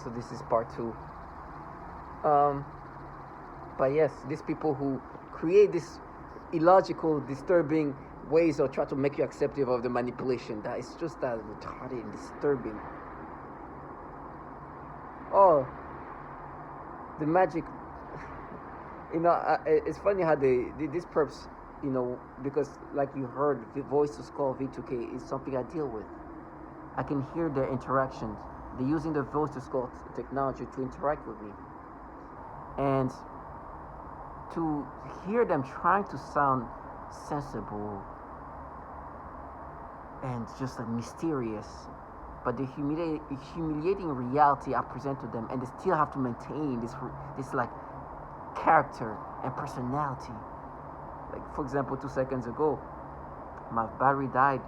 So this is part 2. But yes, these people who create this illogical, disturbing ways or try to make you acceptive of the manipulation, that is just that retarded and disturbing. Oh, the magic. It's funny how these perps, because like you heard, the voice to skull V2K is something I deal with. I can hear their interactions. They're using the voice to skull technology to interact with me. And to hear them trying to sound sensible and just like mysterious, but the humiliating reality I present to them, and they still have to maintain this like character and personality. Like, for example, 2 seconds ago, my battery died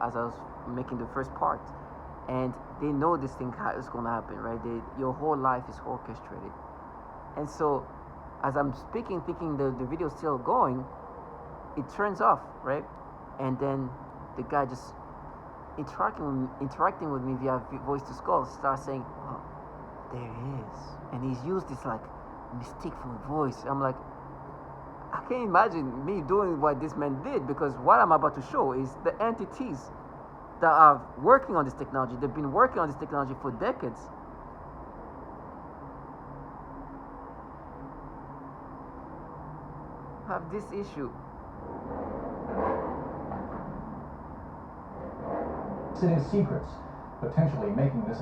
as I was making the first part, and they know this thing is going to happen, right? Your whole life is orchestrated. And so as I'm speaking, thinking the video is still going, it turns off, right? And then the guy just interacting with me via voice to skull starts saying, oh, there he is. And he's used this like mysticful voice. I'm like, I can't imagine me doing what this man did, because what I'm about to show is the entities that are working on this technology. They've been working on this technology for decades. Have this issue. His secrets, potentially making this.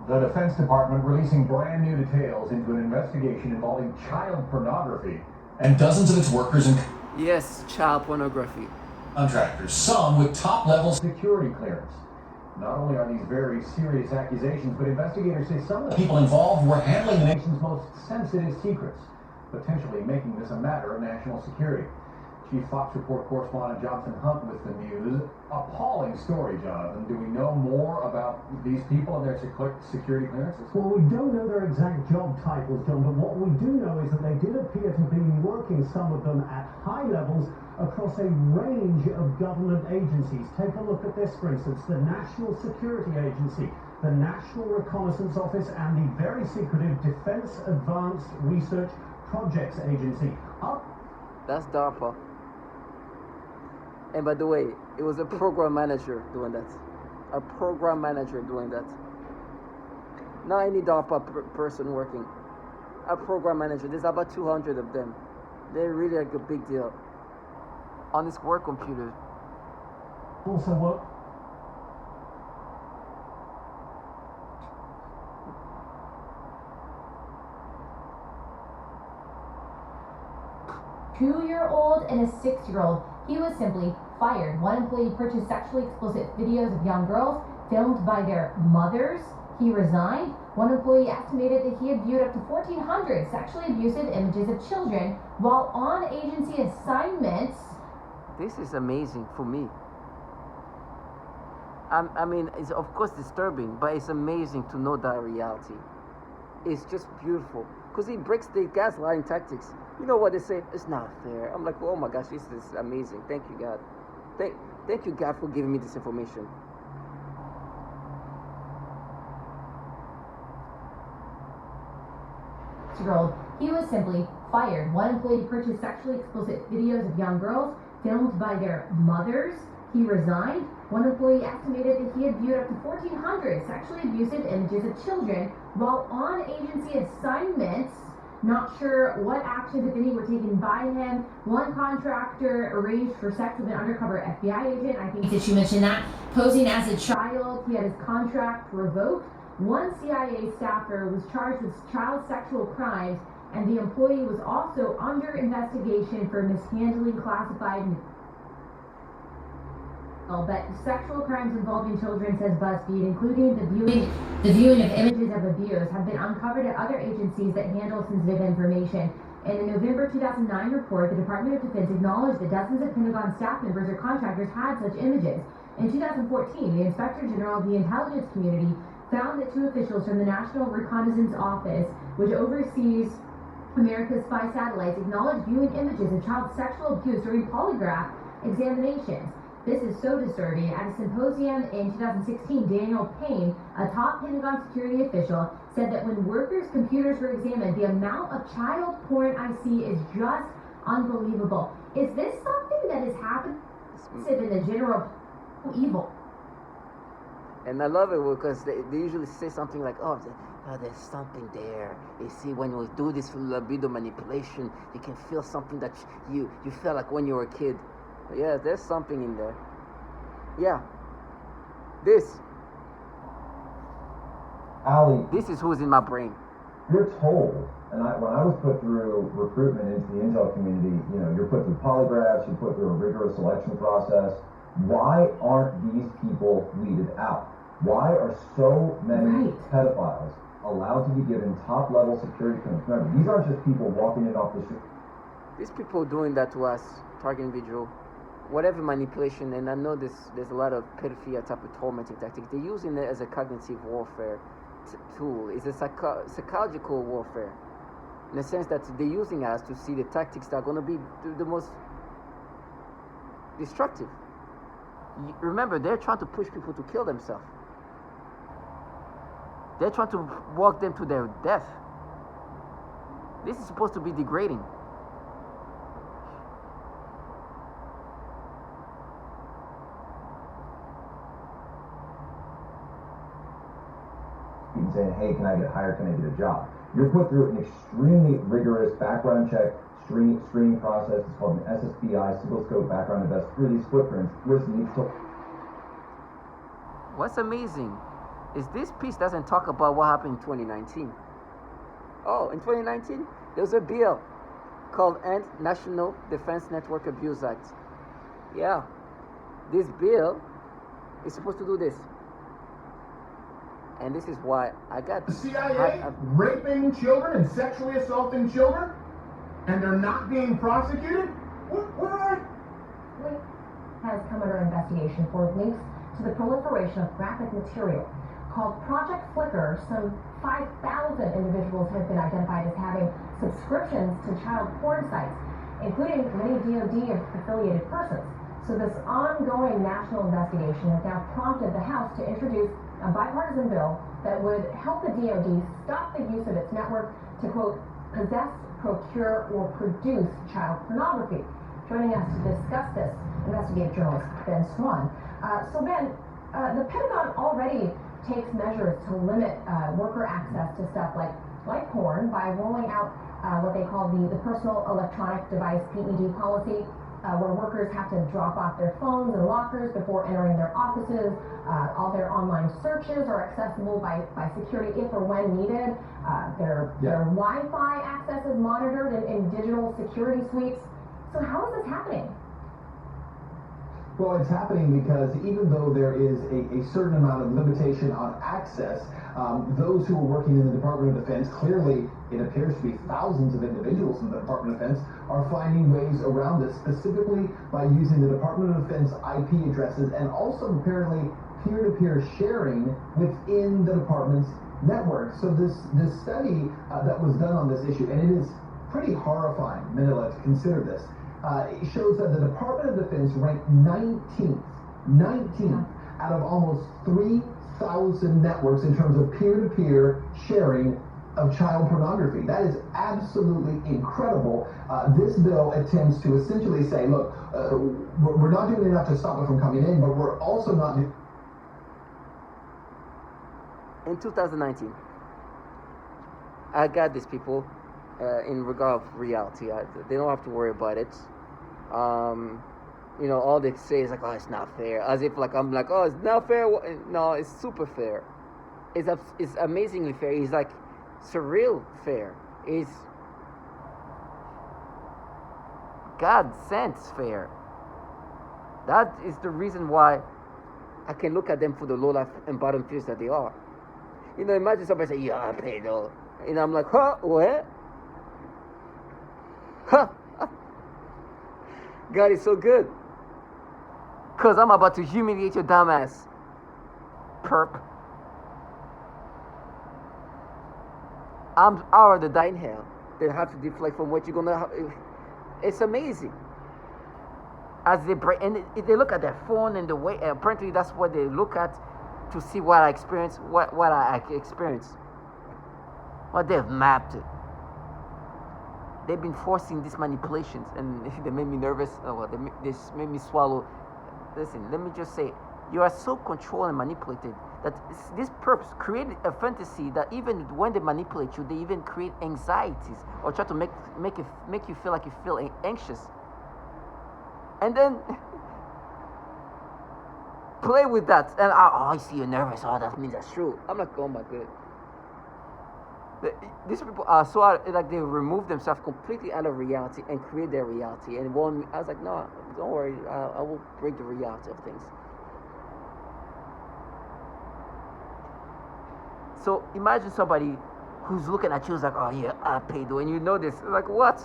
The Defense Department releasing brand new details into an investigation involving child pornography and dozens of its workers and yes, child pornography contractors, some with top-level security clearance. Not only are these very serious accusations, but investigators say some of the people involved were handling the nation's most sensitive secrets, potentially making this a matter of national security. Chief Fox Report correspondent Jonathan Hunt with the news. Appalling story, Jonathan. Do we know more about these people and their security clearances? Well, we don't know their exact job titles, John, but what we do know is that they did appear to be working, some of them at high levels, across a range of government agencies. Take a look at this, for instance, the National Security Agency, the National Reconnaissance Office, and the very secretive Defense Advanced Research Projects Agency. That's DARPA. And by the way, it was a program manager doing that. A program manager doing that. Not any DARPA person working. A program manager. There's about 200 of them. They're really like a big deal. On this work computer. Also what? Two-year-old and a 6-year-old. He was simply fired. One employee purchased sexually explicit videos of young girls filmed by their mothers. He resigned. One employee estimated that he had viewed up to 1,400 sexually abusive images of children while on agency assignments. This is amazing for me. I mean, it's of course disturbing, but it's amazing to know that reality. It's just beautiful, because it breaks the gaslighting tactics. You know what they say? It's not fair. I'm like, oh my gosh, this is amazing. Thank you, God. Thank you, God, for giving me this information. He was simply fired. One employee purchased sexually explicit videos of young girls filmed by their mothers. He resigned. One employee estimated that he had viewed up to 1,400 sexually abusive images of children while on agency assignments. Not sure what actions, if any, were taken by him. One contractor arranged for sex with an undercover FBI agent. I think that you mentioned that. Posing as a child, he had his contract revoked. One CIA staffer was charged with child sexual crimes, and the employee was also under investigation for mishandling classified. But sexual crimes involving children, says BuzzFeed, including the viewing of images of abuse, have been uncovered at other agencies that handle sensitive information. In a November 2009 report, the Department of Defense acknowledged that dozens of Pentagon staff members or contractors had such images. In 2014, the Inspector General of the Intelligence Community found that 2 officials from the National Reconnaissance Office, which oversees America's spy satellites, acknowledged viewing images of child sexual abuse during polygraph examinations. This is so disturbing. At a symposium in 2016, Daniel Payne, a top Pentagon security official, said that when workers' computers were examined, the amount of child porn I see is just unbelievable. Is this something that is happening in the general evil? And I love it because they usually say something like, oh, there's something there. You see, when we do this libido manipulation, you can feel something that you felt like when you were a kid. Yeah, there's something in there. Yeah. This is who's in my brain. You're told, and when I was put through recruitment into the intel community, you're put through polygraphs, you're put through a rigorous selection process. Why aren't these people weeded out? Why are so many pedophiles allowed to be given top-level security clearance? Remember, these aren't just people walking in off the street. These people doing that to us, target individual, whatever manipulation, and I know there's a lot of pedophilia type of tormenting tactics. They're using it as a cognitive warfare tool. It's a psychological warfare, in the sense that they're using us to see the tactics that are going to be the most destructive. Remember, they're trying to push people to kill themselves. They're trying to walk them to their death. This is supposed to be degrading. Saying, hey, can I get hired? Can I get a job? You're put through an extremely rigorous background check screening process. It's called an SSBI, single scope background invest through these footprints. What's amazing is this piece doesn't talk about what happened in 2019. Oh, in 2019, there was a bill called End National Defense Network Abuse Act. Yeah, this bill is supposed to do this. And this is why I got the CIA raping children and sexually assaulting children, and they're not being prosecuted? What are has come under investigation for links to the proliferation of graphic material. Called Project Flicker, some 5,000 individuals have been identified as having subscriptions to child porn sites, including many DoD affiliated persons. So this ongoing national investigation has now prompted the House to introduce a bipartisan bill that would help the DoD stop the use of its network to, quote, possess, procure, or produce child pornography. Joining us to discuss this, investigative journalist Ben Swan. So Ben, the Pentagon already takes measures to limit worker access to stuff like porn by rolling out what they call the Personal Electronic Device PED policy, where workers have to drop off their phones and lockers before entering their offices. All their online searches are accessible by security if or when needed. Their Wi-Fi access is monitored in digital security suites. So how is this happening? Well, it's happening because even though there is a certain amount of limitation on access, those who are working in the Department of Defense, clearly it appears to be thousands of individuals in the Department of Defense, are finding ways around this, specifically by using the Department of Defense IP addresses and also apparently peer-to-peer sharing within the department's network. So this study that was done on this issue, and it is pretty horrifying, Manila, to consider this. It shows that the Department of Defense ranked 19th out of almost 3,000 networks in terms of peer-to-peer sharing of child pornography. That is absolutely incredible. This bill attempts to essentially say, look, we're not doing enough to stop it from coming in, but we're also not... In 2019, I got these people in regard of reality. They don't have to worry about it. All they say is like, oh, it's not fair. As if I'm like, oh, it's not fair. No, it's super fair. It's amazingly fair. It's like surreal fair. It's God sent fair. That is the reason why I can look at them for the low life and bottom fears that they are. Imagine somebody say, yeah, I paid all. And I'm like, huh, what? Huh? God is so good. Because I'm about to humiliate your dumbass. Perp. I'd rather die in hell than have to deflect from what you're going to... It's amazing. as they break, and if they look at their phone and the way, apparently that's what they look at to see what I experience, what I experience, what they've mapped. They've been forcing these manipulations, and they made me nervous. They made me swallow. Listen, let me just say, you are so controlled and manipulated that these perps create a fantasy that even when they manipulate you, they even create anxieties or try to make you feel like you feel anxious, and then play with that. And I see you're nervous. Oh, that means that's true. I'm like, oh my god. These people are so like they remove themselves completely out of reality and create their reality. And I was like, no, don't worry, I will break the reality of things. So imagine somebody who's looking at you is like, oh yeah, I paid, and you know this. Like, what?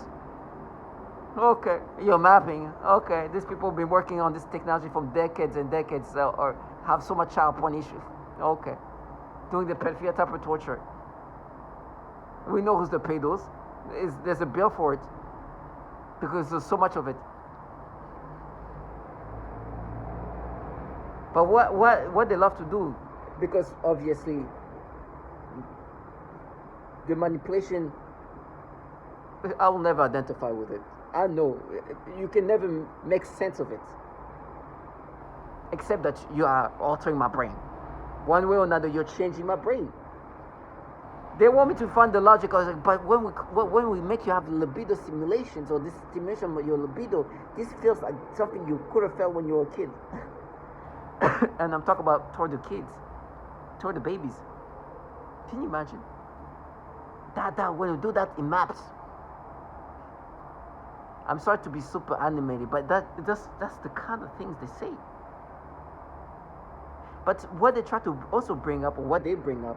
Okay, you're mapping. Okay, these people have been working on this technology for decades and decades, or have so much child porn issues. Okay, doing the pedophilia type of torture. We know who's the pedos. There's a bill for it because there's so much of it. But what they love to do, because obviously the manipulation, I will never identify with it. I know you can never make sense of it, except that you are altering my brain. One way or another, you're changing my brain. They want me to find the logic. I was like, but when we make you have libido simulations, or this stimulation of your libido, this feels like something you could have felt when you were a kid. And I'm talking about toward the kids, toward the babies. Can you imagine? That when you do that, it maps. I'm sorry to be super animated, but that's the kind of things they say. But what they try to also bring up, or what they bring up,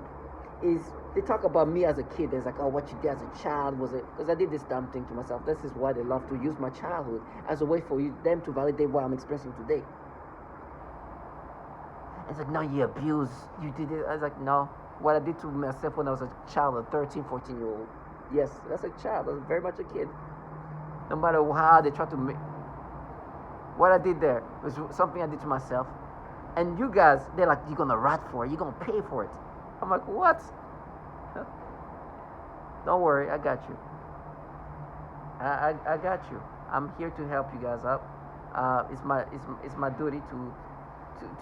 is they talk about me as a kid. It's like, oh, what you did as a child was it? Because I did this dumb thing to myself. This is why they love to use my childhood as a way for them to validate what I'm experiencing today. It's like, no, you abused. You did it. I was like, no. What I did to myself when I was a child, a 13, 14-year-old. Yes, that's a child. I was very much a kid. No matter how they try to make... What I did there was something I did to myself. And you guys, they're like, you're going to rat for it. You're going to pay for it. I'm like, what? Don't worry, I got you. I got you. I'm here to help you guys out. It's my duty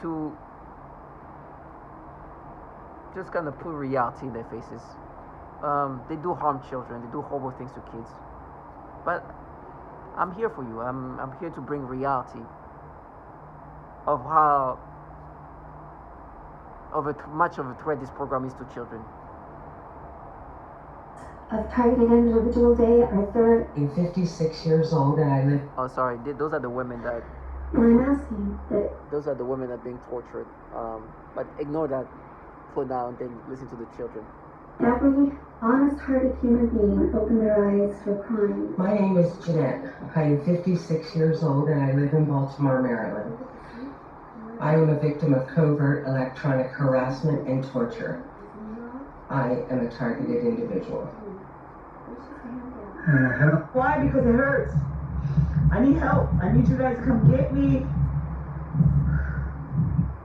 to just kind of put reality in their faces. They do harm children. They do horrible things to kids. But I'm here for you. I'm here to bring reality of how much of a threat this program is to children. Of targeted individual day are I'm 56 years old and I live. Oh, sorry. Those are the women that. and I'm asking that Those are the women that are being tortured. But ignore that for now and then listen to the children. every honest-hearted human being open their eyes to a crime. My name is Jeanette. I am 56 years old and I live in Baltimore, Maryland. I am a victim of covert electronic harassment and torture. I am a targeted individual. Why? Because it hurts. I need help. I need you guys to come get me.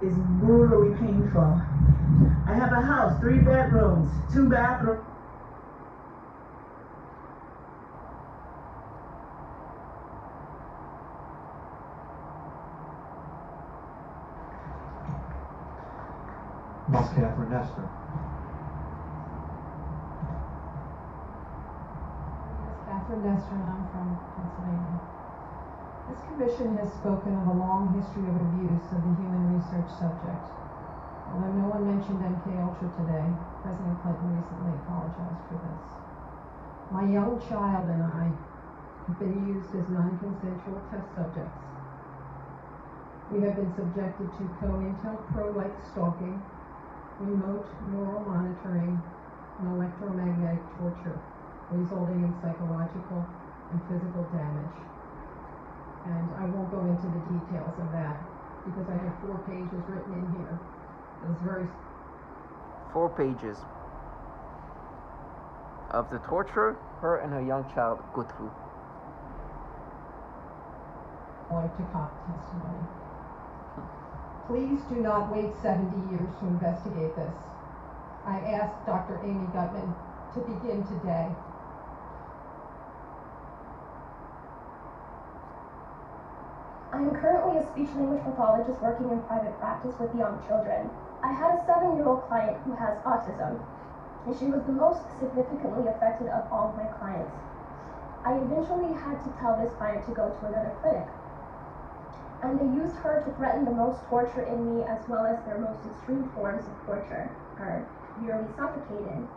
It's brutally painful. I have a house, 3 bedrooms, 2 bathrooms. Miss Catherine Nestor. Catherine Nestor, and I'm from Pennsylvania. This commission has spoken of a long history of abuse of the human research subject. Although no one mentioned MK Ultra today, President Clinton recently apologized for this. My young child and I have been used as non-consensual test subjects. We have been subjected to COINTELPRO-like stalking, remote neural monitoring, and electromagnetic torture, resulting in psychological and physical damage. And I won't go into the details of that because I have 4 pages written in here. It's very 4 pages of the torture her and her young child go through. going to comp testimony. Please do not wait 70 years to investigate this. I ask Dr. Amy Gutman to begin today. I am currently a speech-language pathologist working in private practice with young children. I had a 7-year-old client who has autism, and she was the most significantly affected of all of my clients. I eventually had to tell this client to go to another clinic, and they used her to threaten the most torture in me as well as their most extreme forms of torture, her nearly suffocated.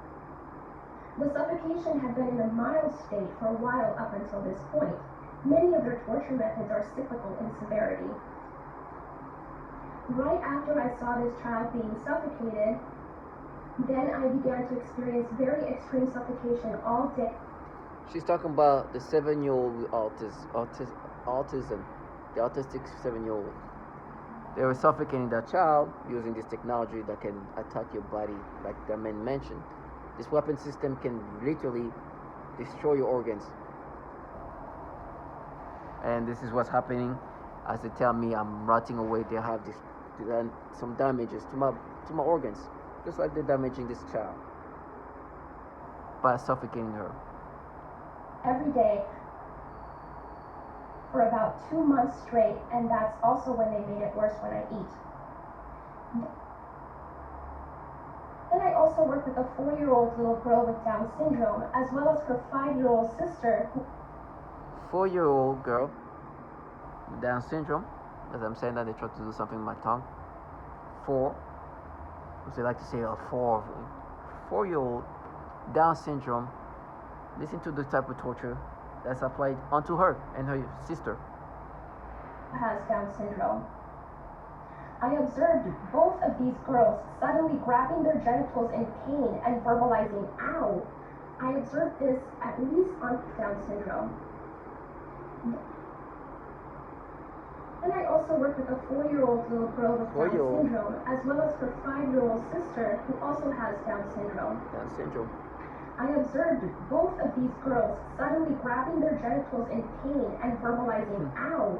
The suffocation had been in a mild state for a while up until this point. Many of their torture methods are cyclical in severity. Right after I saw this child being suffocated, then I began to experience very extreme suffocation all day. She's talking about the 7-year-old with autism, the autistic 7-year-old. They were suffocating that child using this technology that can attack your body, like the man mentioned. This weapon system can literally destroy your organs. And this is what's happening. As they tell me I'm rotting away, they have some damages to my organs, just like they're damaging this child by suffocating her. Every day for about 2 months straight, and that's also when they made it worse when I eat. Then I also work with a 4-year-old little girl with Down syndrome, as well as her 5-year-old sister. 4-year-old girl with Down syndrome. As I'm saying that, they try to do something with my tongue. 4. As they like to say, 4-year-old Down syndrome. Listen to the type of torture that's applied onto her and her sister. Has Down syndrome. I observed both of these girls suddenly grabbing their genitals in pain and verbalizing, "Ow." I observed this at least on Down syndrome. And I also work with a 4-year-old little girl with Down syndrome, as well as her 5-year-old sister who also has Down syndrome. Down syndrome. I observed both of these girls suddenly grabbing their genitals in pain and verbalizing, "Ow."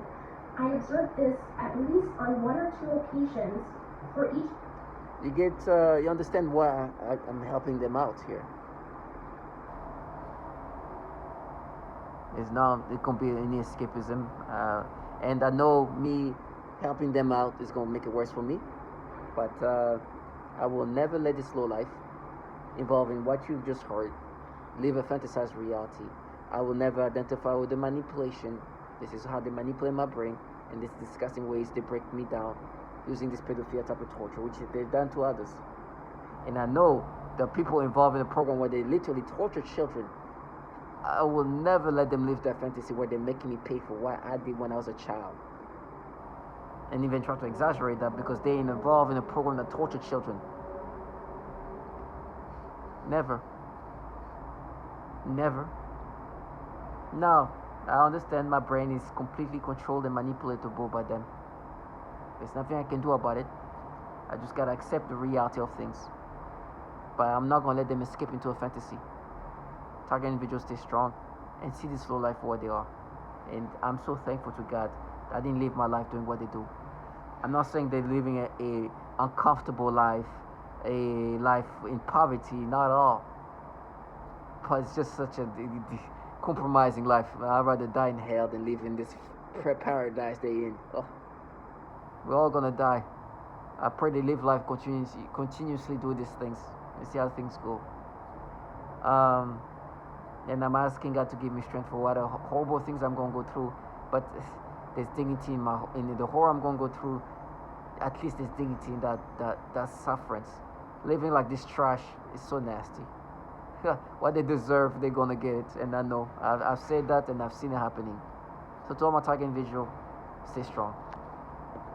I observed this at least on 1 or 2 occasions for each. You understand why I'm helping them out here. It's not, it can't be any escapism. And I know me helping them out is going to make it worse for me. But I will never let this low life involving what you've just heard live a fantasized reality. I will never identify with the manipulation. This is how they manipulate my brain, and these disgusting ways they break me down using this pedophilia type of torture, which they've done to others. And I know the people involved in the program where they literally torture children, I will never let them live that fantasy where they're making me pay for what I did when I was a child. And even try to exaggerate that because they're involved in a program that tortured children. Never. Never. No. I understand my brain is completely controlled and manipulatable by them. There's nothing I can do about it. I just gotta accept the reality of things. But I'm not gonna let them escape into a fantasy. Target individuals stay strong and see this low life for what they are. And I'm so thankful to God that I didn't live my life doing what they do. I'm not saying they're living a uncomfortable life, a life in poverty, not at all. But it's just such a compromising life. I'd rather die in hell than live in this paradise they're in. Oh. We're all gonna die. I pray they live life continuously do these things and see how things go. And I'm asking God to give me strength for what horrible things I'm gonna go through. But there's dignity in the horror I'm gonna go through. At least there's dignity in that sufferance. Living like this trash is so nasty. What they deserve, they're gonna get it, and I know. I've said that, and I've seen it happening. So to all my target individual, stay strong.